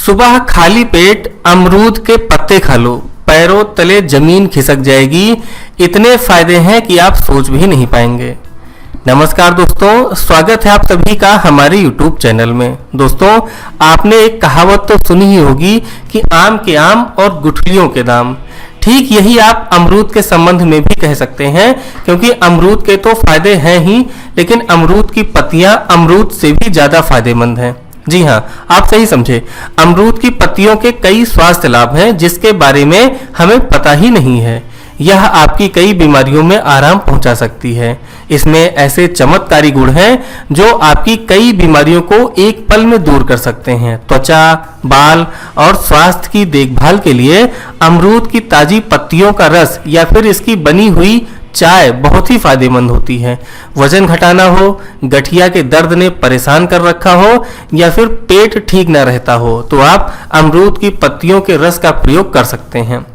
सुबह खाली पेट अमरूद के पत्ते खा लो, पैरों तले जमीन खिसक जाएगी। इतने फायदे हैं कि आप सोच भी नहीं पाएंगे। नमस्कार दोस्तों, स्वागत है आप सभी का हमारे YouTube चैनल में। दोस्तों, आपने एक कहावत तो सुनी ही होगी कि आम के आम और गुठलियों के दाम। ठीक यही आप अमरूद के संबंध में भी कह सकते हैं, क्योंकि अमरूद के तो फायदे हैं ही, लेकिन अमरूद की पत्तियां अमरूद से भी ज्यादा फायदेमंद हैं। जी हाँ, आप सही समझे। अमरूद की पत्तियों के कई स्वास्थ्य लाभ हैं जिसके बारे में हमें पता ही नहीं है। यह आपकी कई बीमारियों में आराम पहुंचा सकती है। इसमें ऐसे चमत्कारी गुण हैं जो आपकी कई बीमारियों को एक पल में दूर कर सकते हैं। त्वचा, बाल और स्वास्थ्य की देखभाल के लिए अमरूद की ताजी पत्तियों का रस या फिर इसकी बनी हुई चाय बहुत ही फायदेमंद होती है। वजन घटाना हो, गठिया के दर्द ने परेशान कर रखा हो या फिर पेट ठीक न रहता हो, तो आप अमरूद की पत्तियों के रस का प्रयोग कर सकते हैं।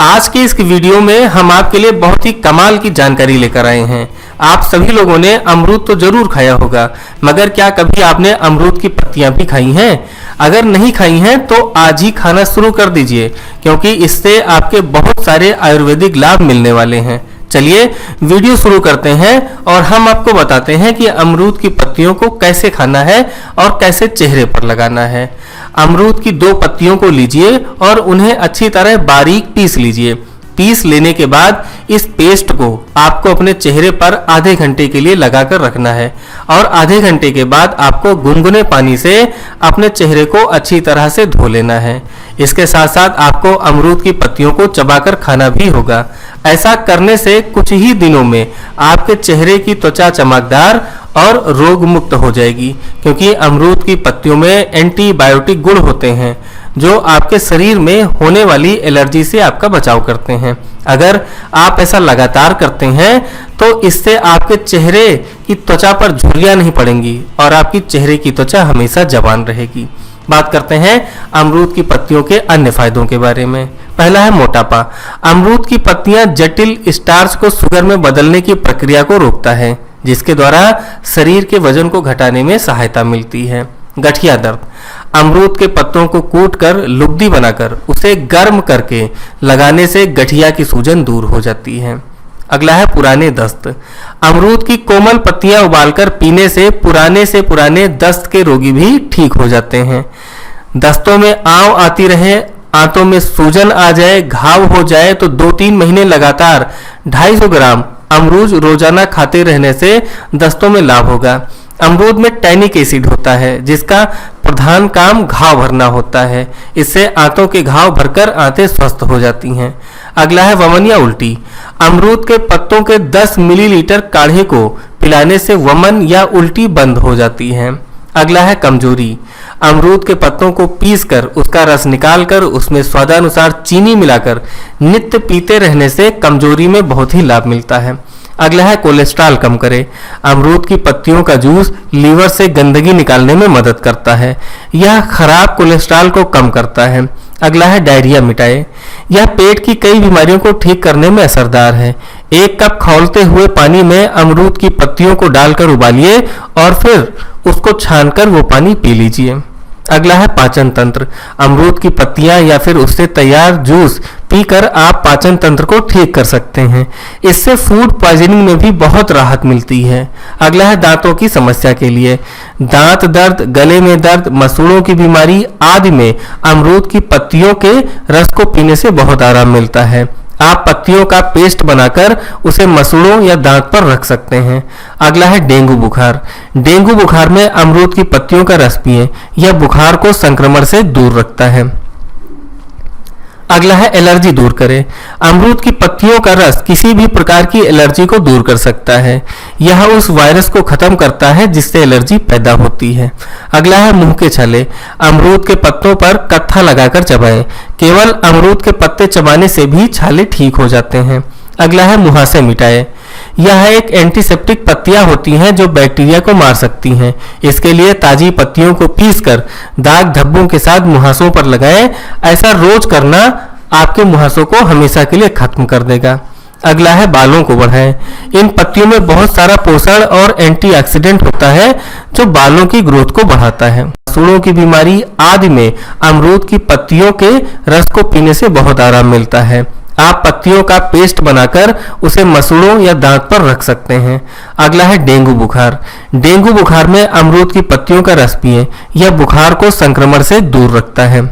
आज के इस वीडियो में हम आपके लिए बहुत ही कमाल की जानकारी लेकर आए हैं। आप सभी लोगों ने अमरूद तो जरूर खाया होगा, मगर क्या कभी आपने अमरूद की पत्तियां भी खाई हैं? अगर नहीं खाई हैं तो आज ही खाना शुरू कर दीजिए, क्योंकि इससे आपके बहुत सारे आयुर्वेदिक लाभ मिलने वाले हैं। चलिए वीडियो शुरू करते हैं और हम आपको बताते हैं कि अमरूद की पत्तियों को कैसे खाना है और कैसे चेहरे पर लगाना है। अमरूद की 2 पत्तियों को लीजिए और उन्हें अच्छी तरह बारीक पीस लीजिए। पीस लेने के बाद इस पेस्ट को आपको अपने चेहरे पर आधे घंटे के लिए लगाकर रखना है और आधे घंटे के बाद आपको गुनगुने पानी से अपने चेहरे को अच्छी तरह से धो लेना है। इसके साथ साथ आपको अमरूद की पत्तियों को चबाकर खाना भी होगा। ऐसा करने से कुछ ही दिनों में आपके चेहरे की त्वचा चमकदार और रोग मुक्त हो जाएगी, क्योंकि अमरूद की पत्तियों में एंटीबायोटिक गुण होते हैं जो आपके शरीर में होने वाली एलर्जी से आपका बचाव करते हैं। अगर आप ऐसा लगातार करते हैं तो इससे आपके चेहरे की त्वचा पर झुर्रियां नहीं पड़ेंगी और आपकी चेहरे की त्वचा हमेशा जवान रहेगी। बात करते हैं अमरूद की पत्तियों के अन्य फायदों के बारे में। पहला है मोटापा। अमरूद की पत्तियां जटिल स्टार्च को शुगर में बदलने की प्रक्रिया को रोकता है, जिसके द्वारा शरीर के वजन को घटाने में सहायता मिलती है। गठिया दर्द। अमरूद के पत्तों को कूटकर लुगदी बनाकर उसे गर्म करके लगाने से गठिया की सूजन दूर हो जाती है। अगला है पुराने दस्त। अमरूद की कोमल पत्तियां उबालकर पीने से पुराने दस्त के रोगी भी ठीक हो जाते हैं। दस्तों में आंव आती रहे, आंतों में सूजन आ जाए, घाव हो जाए तो 2-3 महीने लगातार 250 ग्राम अमरूद रोजाना खाते रहने से दस्तों में लाभ होगा। अमरूद में टैनिक एसिड होता है जिसका प्रधान काम घाव भरना होता है। इससे आंतों के घाव भरकर आंतें स्वस्थ हो जाती हैं। अगला है वमन या उल्टी। अमरूद के पत्तों के 10 मिलीलीटर काढ़े को पिलाने से वमन या उल्टी बंद हो जाती है। अगला है कमजोरी। अमरूद के पत्तों को पीसकर उसका रस निकालकर उसमें स्वादानुसार चीनी मिलाकर नित्य पीते रहने से कमजोरी में बहुत ही लाभ मिलता है। अगला है कोलेस्ट्रॉल कम करे। अमरूद की पत्तियों का जूस लीवर से गंदगी निकालने में मदद करता है। यह खराब कोलेस्ट्रॉल को कम करता है। अगला है डायरिया मिटाए। यह पेट की कई बीमारियों को ठीक करने में असरदार है। 1 कप खौलते हुए पानी में अमरूद की पत्तियों को डालकर उबालिए और फिर उसको छानकर वो पानी पी लीजिए। अगला है पाचन तंत्र। अमरूद की पत्तियां या फिर उससे तैयार जूस पीकर आप पाचन तंत्र को ठीक कर सकते हैं। इससे फूड पॉइजनिंग में भी बहुत राहत मिलती है। अगला है दांतों की समस्या के लिए। दांत दर्द, गले में दर्द, मसूड़ों की बीमारी आदि में अमरूद की पत्तियों के रस को पीने से बहुत आराम मिलता है। आप पत्तियों का पेस्ट बनाकर उसे मसूड़ों या दांत पर रख सकते हैं। अगला है डेंगू बुखार। डेंगू बुखार में अमरूद की पत्तियों का रस पिएं। यह बुखार को संक्रमण से दूर रखता है। अगला है एलर्जी दूर करें। अमरूद की पत्तियों का रस किसी भी प्रकार की एलर्जी को दूर कर सकता है। यह उस वायरस को खत्म करता है जिससे एलर्जी पैदा होती है। अगला है मुंह के छाले। अमरूद के पत्तों पर कत्था लगाकर चबाएं। केवल अमरूद के पत्ते चबाने से भी छाले ठीक हो जाते हैं। अगला है मुहासे मिटाए। यह एक एंटीसेप्टिक पत्तियां होती हैं जो बैक्टीरिया को मार सकती हैं। इसके लिए ताजी पत्तियों को पीसकर दाग धब्बों के साथ मुहासों पर लगाएं। ऐसा रोज करना आपके मुहासों को हमेशा के लिए खत्म कर देगा। अगला है बालों को बढ़ाएं। इन पत्तियों में बहुत सारा पोषण और एंटीऑक्सीडेंट होता है जो बालों की ग्रोथ को बढ़ाता है। मसूड़ों की बीमारी आदि में अमरूद की पत्तियों के रस को पीने से बहुत आराम मिलता है। आप पत्तियों का पेस्ट बनाकर उसे मसूड़ों या दांत पर रख सकते हैं। अगला है डेंगू बुखार। डेंगू बुखार में अमरूद की पत्तियों का रस पिएं। यह बुखार को संक्रमण से दूर रखता है।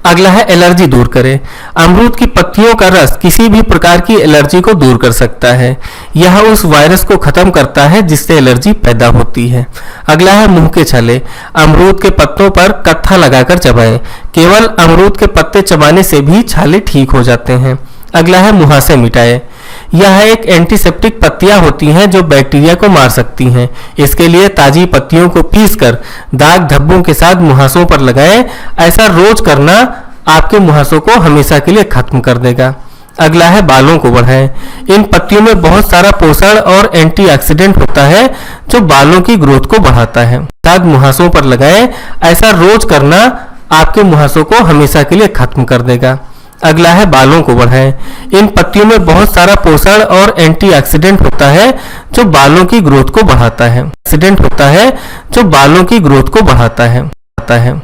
अगला है एलर्जी दूर करें। अमरूद की पत्तियों का रस किसी भी प्रकार की एलर्जी को दूर कर सकता है। यह उस वायरस को खत्म करता है जिससे एलर्जी पैदा होती है। अगला है मुंह के छाले। अमरूद के पत्तों पर कत्था लगाकर चबाएं। केवल अमरूद के पत्ते चबाने से भी छाले ठीक हो जाते हैं। अगला है मुहासे मिटाएं। यह एक एंटीसेप्टिक पत्तियां होती हैं जो बैक्टीरिया को मार सकती हैं। इसके लिए ताजी पत्तियों को पीसकर दाग धब्बों के साथ मुहासों पर लगाएं। ऐसा रोज करना आपके मुहासों को हमेशा के लिए खत्म कर देगा। अगला है बालों को बढ़ाएं। इन पत्तियों में बहुत सारा पोषण और एंटीऑक्सीडेंट होता है जो बालों की ग्रोथ को बढ़ाता है। दाग मुहासों पर लगाएं। ऐसा रोज करना आपके मुहासों को हमेशा के लिए खत्म कर देगा। अगला है बालों को बढ़ाएं। इन पत्तियों में बहुत सारा पोषण और एंटीऑक्सीडेंट होता है जो बालों की ग्रोथ को बढ़ाता है।